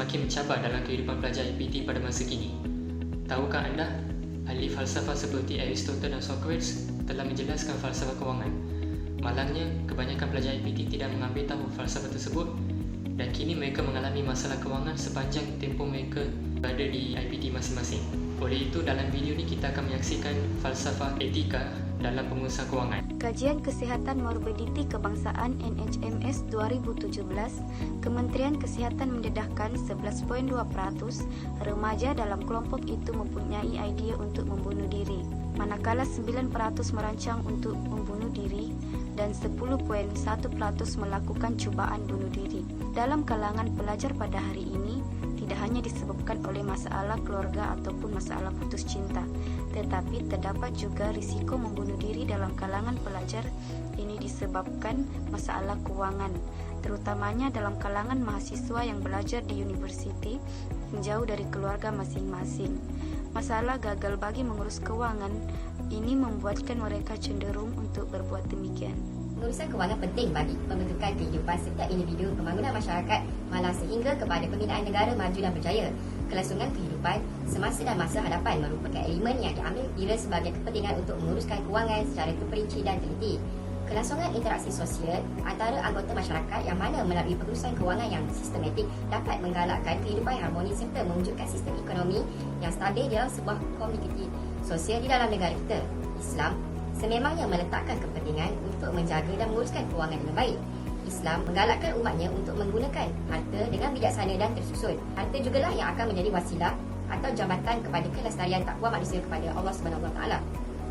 semakin mencabar dalam kehidupan pelajar IPT pada masa kini. Tahukah anda, ahli falsafah seperti Aristotle dan Socrates telah menjelaskan falsafah kewangan. Malangnya, kebanyakan pelajar IPT tidak mengambil tahu falsafah tersebut dan kini mereka mengalami masalah kewangan sepanjang tempoh mereka berada di IPT masing-masing. Oleh itu, dalam video ini kita akan menyaksikan falsafah etika dalam pengurusan kewangan. Kajian Kesihatan Morbiditi Kebangsaan NHMS 2017, Kementerian Kesihatan mendedahkan 11.2% remaja dalam kelompok itu mempunyai idea untuk membunuh diri, manakala 9% merancang untuk membunuh diri dan 10.1% melakukan cubaan bunuh diri. Dalam kalangan pelajar pada hari ini, tidak hanya disebabkan oleh masalah keluarga ataupun masalah putus cinta, tetapi terdapat juga risiko membunuh diri dalam kalangan pelajar. Ini disebabkan masalah kewangan, terutamanya dalam kalangan mahasiswa yang belajar di universiti menjauh dari keluarga masing-masing. Masalah gagal bagi mengurus kewangan ini membuatkan mereka cenderung untuk berbuat demikian. Pengurusan kewangan penting bagi pembentukan kehidupan setiap individu, pembangunan masyarakat, malah sehingga kepada pembinaan negara maju dan berjaya. Kelangsungan kehidupan semasa dan masa hadapan merupakan elemen yang diambil kira sebagai kepentingan untuk menguruskan kewangan secara terperinci dan teliti. Kelangsungan interaksi sosial antara anggota masyarakat yang mana melalui pengurusan kewangan yang sistematik dapat menggalakkan kehidupan yang harmonis serta mewujudkan sistem ekonomi yang stabil dalam sebuah komuniti sosial di dalam negara kita. Islam sememangnya meletakkan kepentingan untuk menjaga dan menguruskan kewangan dengan baik. Islam menggalakkan umatnya untuk menggunakan harta dengan bijaksana dan tersusun. Harta jugalah yang akan menjadi wasilah atau jambatan kepada kelestarian takwa manusia kepada Allah SWT.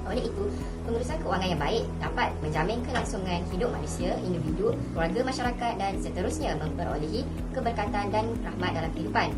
Oleh itu, pengurusan kewangan yang baik dapat menjamin kelangsungan hidup manusia, individu, keluarga, masyarakat dan seterusnya memperolehi keberkatan dan rahmat dalam kehidupan.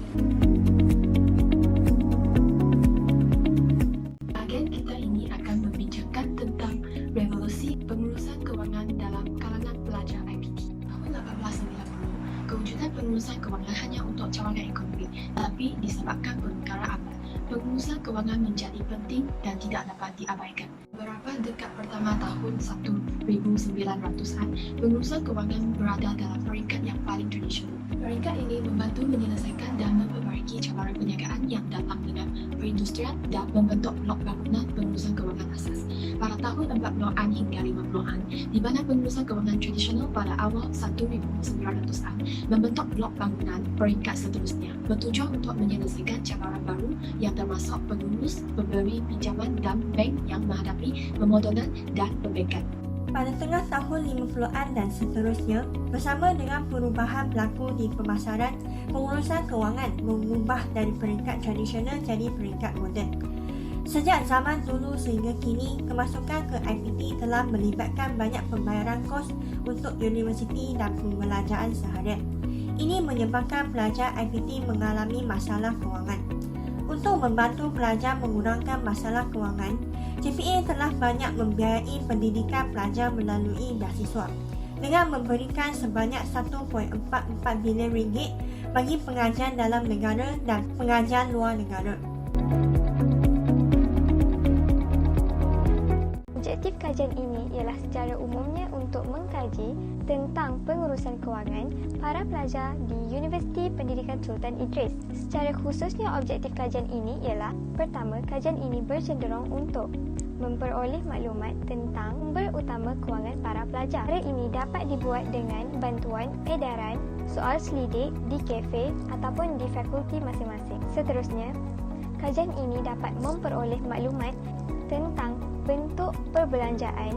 Bahagian kita ini akan membincangkan tentang revolusi pengurusan kewangan dalam kalangan pelajar IPT. Tahun 1890, kewujudan pengurusan kewangan hanya untuk cawangan ekonomi, tapi disebabkan perkara abad, pengurusan kewangan menjadi penting dan tidak dapat diabaikan. Beberapa dekad pertama tahun 1900-an, pengurusan kewangan berada dalam peringkat yang paling tradisional. Peringkat ini membantu menyelesaikan dan memperbaiki cabaran perniagaan yang datang dengan perindustrian dan membentuk blok bangunan pengurusan kewangan asas pada tahun 40-an hingga 50-an, di mana pengurusan kewangan tradisional pada awal 1900-an membentuk blok bangunan peringkat seterusnya, bertujuan untuk menyelesaikan cabaran baru yang termasuk pengurus, pemberi pinjaman dan bank yang menghadapi pemodolan dan pembekan. Pada tengah tahun 50-an dan seterusnya, bersama dengan perubahan berlaku di pemasaran, pengurusan kewangan mengubah dari peringkat tradisional jadi peringkat moden. Sejak zaman dulu sehingga kini, kemasukan ke IPT telah melibatkan banyak pembayaran kos untuk universiti dan pembelajaran seharian. Ini menyebabkan pelajar IPT mengalami masalah kewangan. Untuk membantu pelajar mengurangkan masalah kewangan, JPA telah banyak membiayai pendidikan pelajar melalui beasiswa dengan memberikan sebanyak 1.44 bilion ringgit bagi pengajian dalam negara dan pengajian luar negara. Objektif kajian ini ialah secara umumnya untuk mengkaji tentang pengurusan kewangan para pelajar di Universiti Pendidikan Sultan Idris. Secara khususnya objektif kajian ini ialah, pertama, kajian ini bercenderung untuk memperoleh maklumat tentang sumber utama kewangan para pelajar. Cara ini dapat dibuat dengan bantuan edaran, soal selidik di kafe ataupun di fakulti masing-masing. Seterusnya, kajian ini dapat memperoleh maklumat tentang bentuk perbelanjaan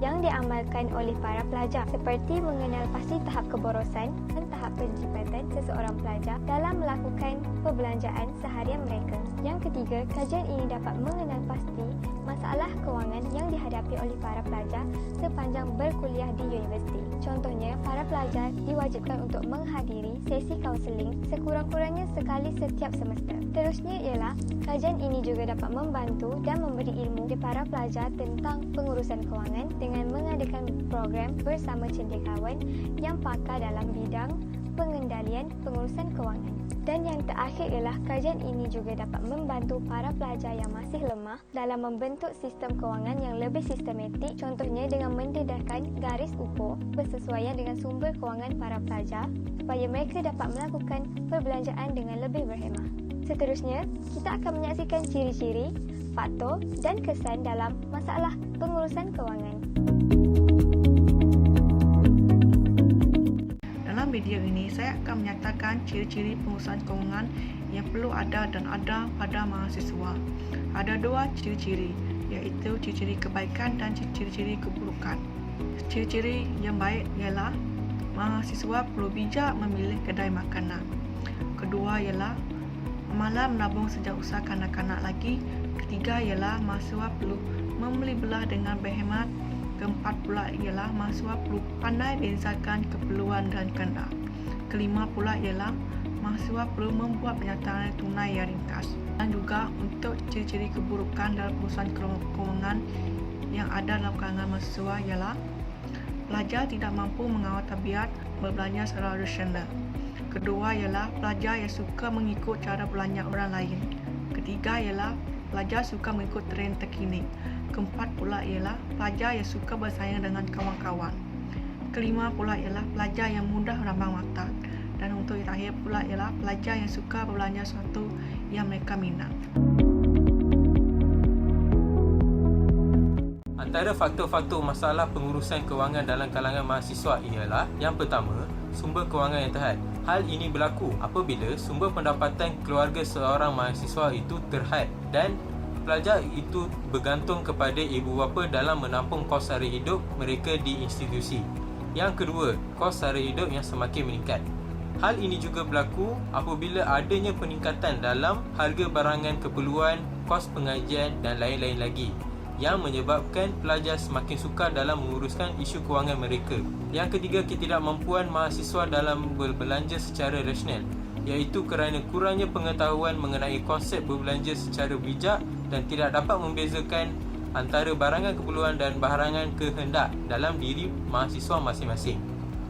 yang diamalkan oleh para pelajar, seperti mengenal pasti tahap keborosan dan tahap penjimatan seseorang pelajar dalam melakukan perbelanjaan seharian mereka. Yang ketiga, kajian ini dapat mengenal pasti masalah kewangan yang dihadapi oleh para pelajar sepanjang berkuliah di universiti. Contohnya, para pelajar diwajibkan untuk menghadiri sesi kaunseling sekurang-kurangnya sekali setiap semester. Terusnya ialah, kajian ini juga dapat membantu dan memberi ilmu kepada para pelajar tentang pengurusan kewangan dengan mengadakan program bersama cendekiawan yang pakar dalam bidang pengendalian pengurusan kewangan. Dan yang terakhir ialah kajian ini juga dapat membantu para pelajar yang masih lemah dalam membentuk sistem kewangan yang lebih sistematik, contohnya dengan mendedahkan garis ukur bersesuaian dengan sumber kewangan para pelajar supaya mereka dapat melakukan perbelanjaan dengan lebih berhemah. Seterusnya, kita akan menyaksikan ciri-ciri, faktor dan kesan dalam masalah pengurusan kewangan. Dalam video ini, saya akan menyatakan ciri-ciri pengurusan kewangan yang perlu ada dan ada pada mahasiswa. Ada dua ciri-ciri, iaitu ciri-ciri kebaikan dan ciri-ciri keburukan. Ciri-ciri yang baik ialah mahasiswa perlu bijak memilih kedai makanan. Kedua ialah malam menabung sejak usia kanak-kanak lagi. Ketiga ialah mahasiswa perlu membeli belah dengan berhemat. Keempat pula ialah mahasiswa perlu pandai bezakan keperluan dan kehendak. Kelima pula ialah mahasiswa perlu membuat pernyataan tunai yang ringkas. Dan juga untuk ciri-ciri keburukan dalam pengurusan kewangan yang ada dalam kalangan mahasiswa ialah pelajar tidak mampu mengawal tabiat berbelanja secara rasional. Kedua ialah pelajar yang suka mengikut cara belanja orang lain. Ketiga ialah pelajar suka mengikut trend terkini. Keempat pula ialah pelajar yang suka bersaing dengan kawan-kawan. Kelima pula ialah pelajar yang mudah rambang mata. Dan untuk yang terakhir pula ialah pelajar yang suka berbelanja sesuatu yang mereka minat. Antara faktor-faktor masalah pengurusan kewangan dalam kalangan mahasiswa ialah yang pertama, sumber kewangan yang terhad. Hal ini berlaku apabila sumber pendapatan keluarga seorang mahasiswa itu terhad dan pelajar itu bergantung kepada ibu bapa dalam menampung kos sara hidup mereka di institusi. Yang kedua, kos sara hidup yang semakin meningkat. Hal ini juga berlaku apabila adanya peningkatan dalam harga barangan keperluan, kos pengajian dan lain-lain lagi yang menyebabkan pelajar semakin sukar dalam menguruskan isu kewangan mereka. Yang ketiga, ketidakmampuan mahasiswa dalam berbelanja secara rasional, iaitu kerana kurangnya pengetahuan mengenai konsep berbelanja secara bijak dan tidak dapat membezakan antara barangan keperluan dan barangan kehendak dalam diri mahasiswa masing-masing.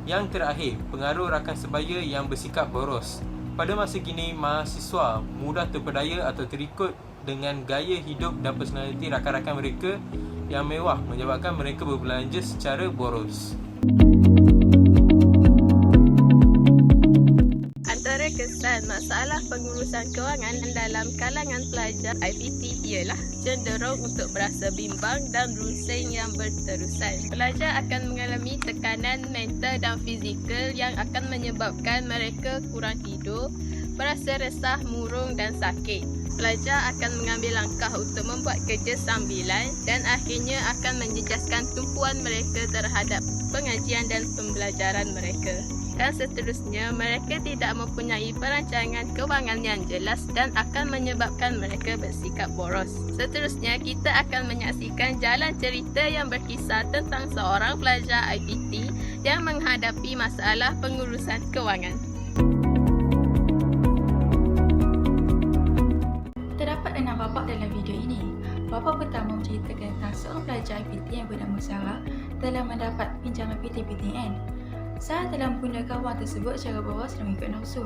Yang terakhir, pengaruh rakan sebaya yang bersikap boros. Pada masa kini, mahasiswa mudah terpedaya atau terikut dengan gaya hidup dan personaliti rakan-rakan mereka yang mewah menyebabkan mereka berbelanja secara boros. Antara kesan masalah pengurusan kewangan dalam kalangan pelajar IPT ialah cenderung untuk berasa bimbang dan runsing yang berterusan. Pelajar akan mengalami tekanan mental dan fizikal yang akan menyebabkan mereka kurang tidur, berasa resah, murung dan sakit. Pelajar akan mengambil langkah untuk membuat kerja sambilan dan akhirnya akan menjejaskan tumpuan mereka terhadap pengajian dan pembelajaran mereka. Dan seterusnya, mereka tidak mempunyai perancangan kewangan yang jelas dan akan menyebabkan mereka bersikap boros. Seterusnya, kita akan menyaksikan jalan cerita yang berkisah tentang seorang pelajar IPT yang menghadapi masalah pengurusan kewangan. Terdapat 6 babak dalam video ini. Babak pertama menceritakan tentang seorang pelajar IPT yang bernama Sarah telah mendapat pinjaman PTPTN. Sarah telah menggunakan wang tersebut secara boros dan mengikut nafsu.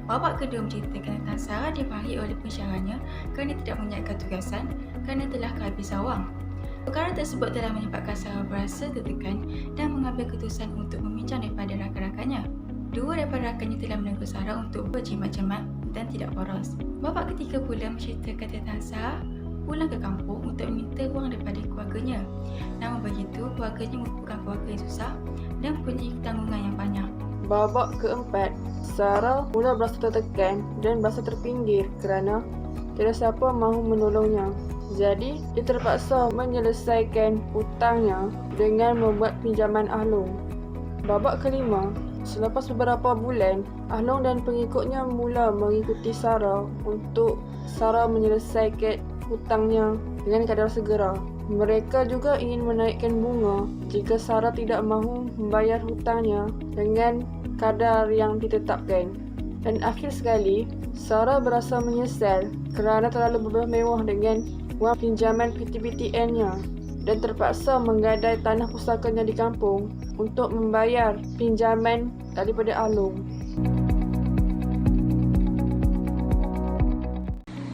Babak kedua menceritakan tentang Sarah dimarahi oleh pensyarahnya kerana tidak menyiapkan tugasan kerana telah kehabisan wang. Perkara tersebut telah menyebabkan Sarah berasa tertekan dan mengambil keputusan untuk meminjam daripada rakan-rakannya. Dua daripada rakannya telah menegur Sarah untuk berjimat-jimat dan tidak boros. Babak ketiga pula menceritakan tentang Sarah pulang ke kampung untuk meminta wang daripada keluarganya. Namun begitu, keluarganya merupakan keluarga yang susah dan mempunyai tanggungan yang banyak. Babak keempat, Sarah mula berasa tertekan dan berasa terpinggir kerana tiada siapa mahu menolongnya. Jadi, dia terpaksa menyelesaikan hutangnya dengan membuat pinjaman Ahlong. Babak kelima, selepas beberapa bulan, Ahlong dan pengikutnya mula mengikuti Sarah untuk Sarah menyelesaikan hutangnya dengan kadar segera. Mereka juga ingin menaikkan bunga jika Sarah tidak mahu membayar hutangnya dengan kadar yang ditetapkan. Dan akhir sekali, Sarah berasa menyesal kerana terlalu bermewah dengan wang pinjaman PTPTN-nya dan terpaksa menggadai tanah pusakanya di kampung untuk membayar pinjaman daripada Ahlong.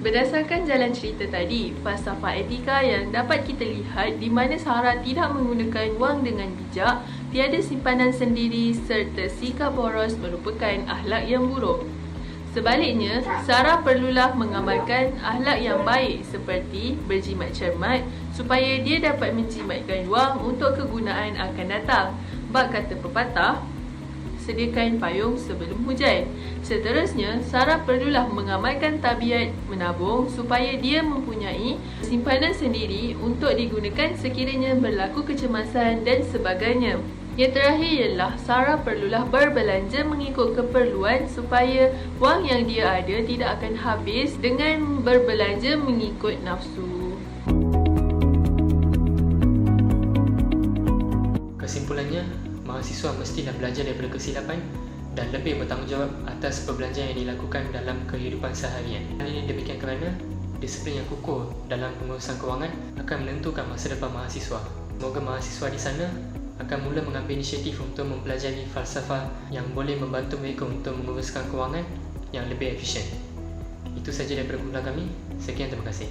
Berdasarkan jalan cerita tadi, falsafah etika yang dapat kita lihat di mana Sarah tidak menggunakan wang dengan bijak, tiada simpanan sendiri serta sikap boros merupakan akhlak yang buruk. Sebaliknya, Sarah perlulah mengamalkan akhlak yang baik seperti berjimat cermat supaya dia dapat menjimatkan wang untuk kegunaan akan datang. Bab kata pepatah, sediakan payung sebelum hujan. Seterusnya, Sarah perlulah mengamalkan tabiat menabung supaya dia mempunyai simpanan sendiri untuk digunakan sekiranya berlaku kecemasan dan sebagainya. Yang terakhir ialah Sarah perlulah berbelanja mengikut keperluan supaya wang yang dia ada tidak akan habis dengan berbelanja mengikut nafsu. Kesimpulannya, mahasiswa mestilah belajar daripada kesilapan dan lebih bertanggungjawab atas perbelanjaan yang dilakukan dalam kehidupan seharian. Hal ini demikian kerana disiplin yang kukuh dalam pengurusan kewangan akan menentukan masa depan mahasiswa. Semoga mahasiswa di sana akan mula mengambil inisiatif untuk mempelajari falsafah yang boleh membantu mereka untuk menguruskan kewangan yang lebih efisien. Itu sahaja daripada kumpulan kami. Sekian, terima kasih.